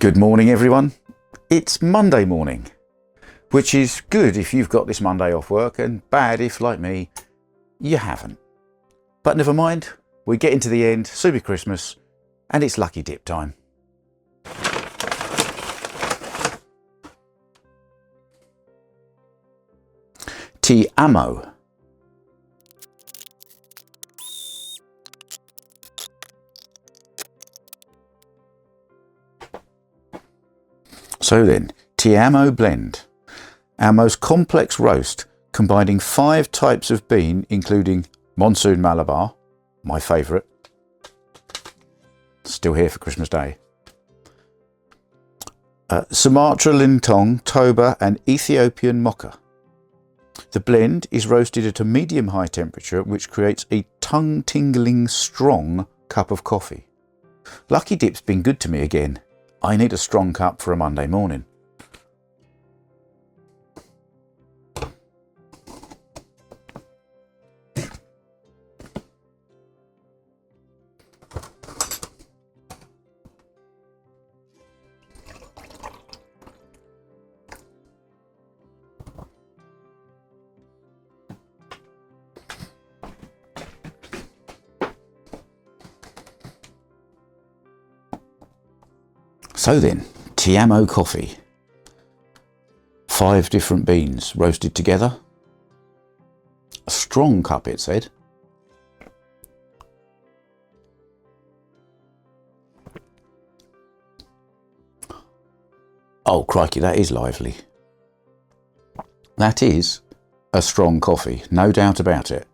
Good morning, everyone. It's Monday morning, which is good if you've got this Monday off work and bad if, like me, you haven't. But never mind, we get into the end, super Christmas, and it's lucky dip time. Ti amo. So then, Ti amo blend, our most complex roast, combining 5 types of bean, including Monsoon Malabar, my favourite, still here for Christmas Day, Sumatra Lintong, Toba and Ethiopian Mocha. The blend is roasted at a medium-high temperature, which creates a tongue-tingling strong cup of coffee. Lucky Dip's been good to me again. I need a strong cup for a Monday morning. So then, Ti amo coffee. 5 different beans roasted together. A strong cup, it said. Oh crikey, that is lively. That is a strong coffee, no doubt about it.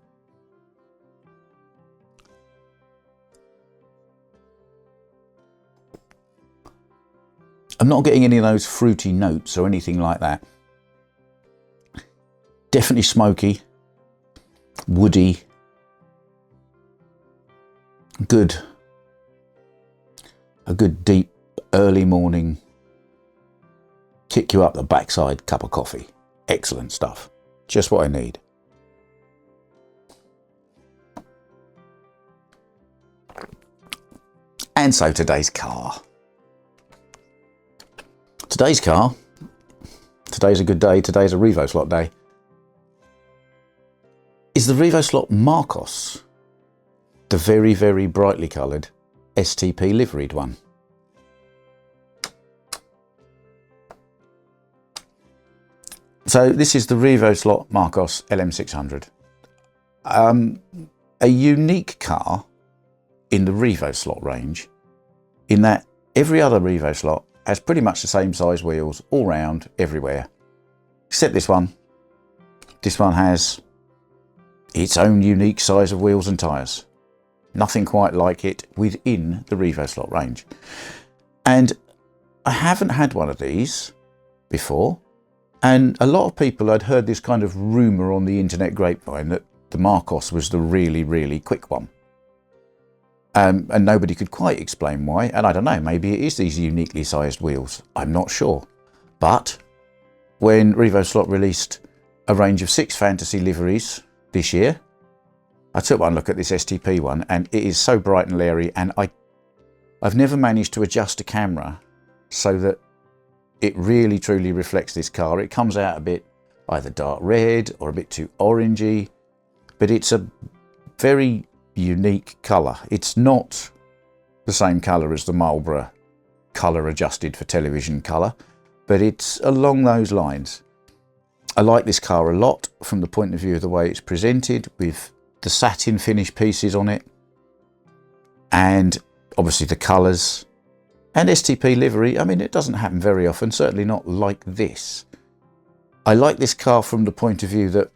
I'm not getting any of those fruity notes or anything like that. Definitely smoky, woody, good. A good deep early morning, kick you up the backside cup of coffee. Excellent stuff. Just what I need. And so today's car. Today's a good day, today's a Revo Slot day, is the Revo Slot Marcos, the very, very brightly coloured STP liveried one. So this is the Revo Slot Marcos LM600, a unique car in the Revo Slot range, in that every other Revo Slot has pretty much the same size wheels all round everywhere, except this one. This one has its own unique size of wheels and tyres. Nothing quite like it within the Revo Slot range. And I haven't had one of these before, and a lot of people had heard this kind of rumour on the internet grapevine that the Marcos was the really, really quick one. And nobody could quite explain why, and I don't know, maybe it is these uniquely sized wheels, I'm not sure. But when Revo Slot released a range of 6 fantasy liveries this year, I took one look at this STP one, and it is so bright and leery, and I've never managed to adjust a camera so that it really truly reflects this car. It comes out a bit either dark red or a bit too orangey, but it's a very unique colour. It's not the same colour as the Marlboro colour adjusted for television colour, but it's along those lines. I like this car a lot from the point of view of the way it's presented, with the satin finish pieces on it, and obviously the colours and STP livery. I mean, it doesn't happen very often, certainly not like this. I like this car from the point of view that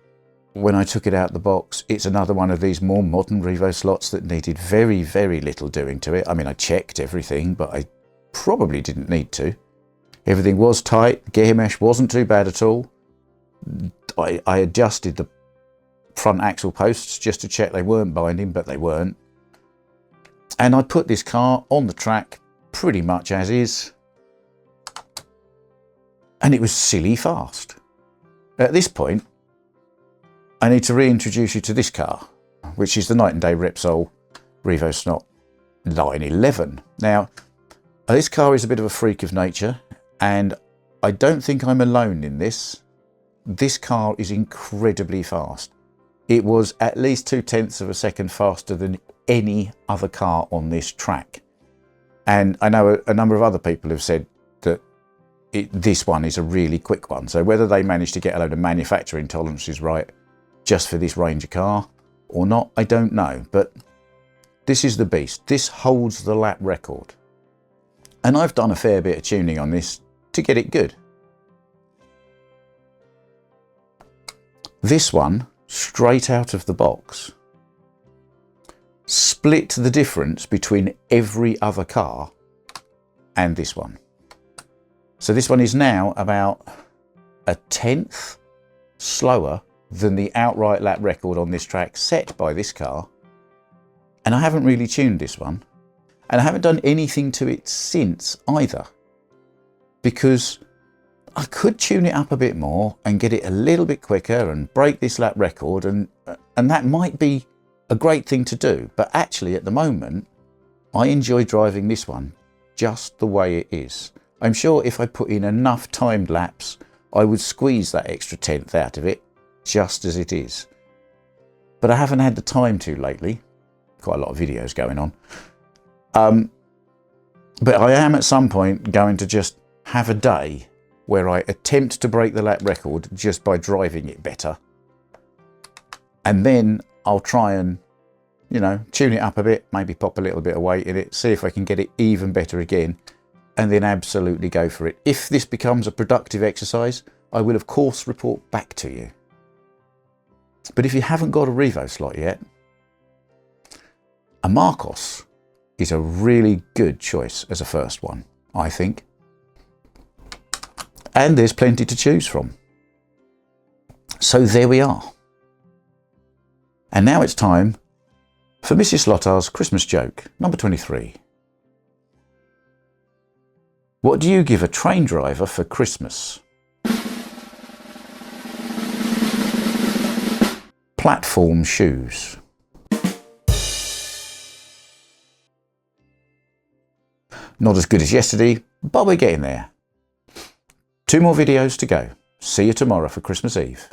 when I took it out the box, it's another one of these more modern Revo Slots that needed very, very little doing to it. I mean, I checked everything, but I probably didn't need to. Everything was tight, the gear mesh wasn't too bad at all. I adjusted the front axle posts just to check they weren't binding, but they weren't. And I put this car on the track pretty much as is. And it was silly fast. At this point, I need to reintroduce you to this car, which is the Night and Day Repsol Revo Slot Line 11. Now, This car is a bit of a freak of nature, and I don't think I'm alone in this. This car is incredibly fast. It was at least 0.2 of a second faster than any other car on this track. And I know a number of other people have said that this one is a really quick one. So whether they managed to get a load of manufacturing tolerances right just for this range of car or not, I don't know. But this is the beast. This holds the lap record. And I've done a fair bit of tuning on this to get it good. This one, straight out of the box, split the difference between every other car and this one. So this one is now about 1/10 slower than the outright lap record on this track set by this car. And I haven't really tuned this one. And I haven't done anything to it since either, because I could tune it up a bit more and get it a little bit quicker and break this lap record, and that might be a great thing to do. But actually at the moment, I enjoy driving this one just the way it is. I'm sure if I put in enough timed laps, I would squeeze that extra 1/10 out of it just as it is. But I haven't had the time to lately. Quite a lot of videos going on. But I am at some point going to just have a day where I attempt to break the lap record just by driving it better. And then I'll try and, tune it up a bit, maybe pop a little bit of weight in it, see if I can get it even better again, and then absolutely go for it. If this becomes a productive exercise, I will of course report back to you. But if you haven't got a Revo slot yet, a Marcos is a really good choice as a first one, I think. And there's plenty to choose from. So there we are. And now it's time for Mrs. Slotter's Christmas joke, number 23. What do you give a train driver for Christmas? Platform shoes. Not as good as yesterday, but we're getting there. 2 more videos to go. See you tomorrow for Christmas Eve.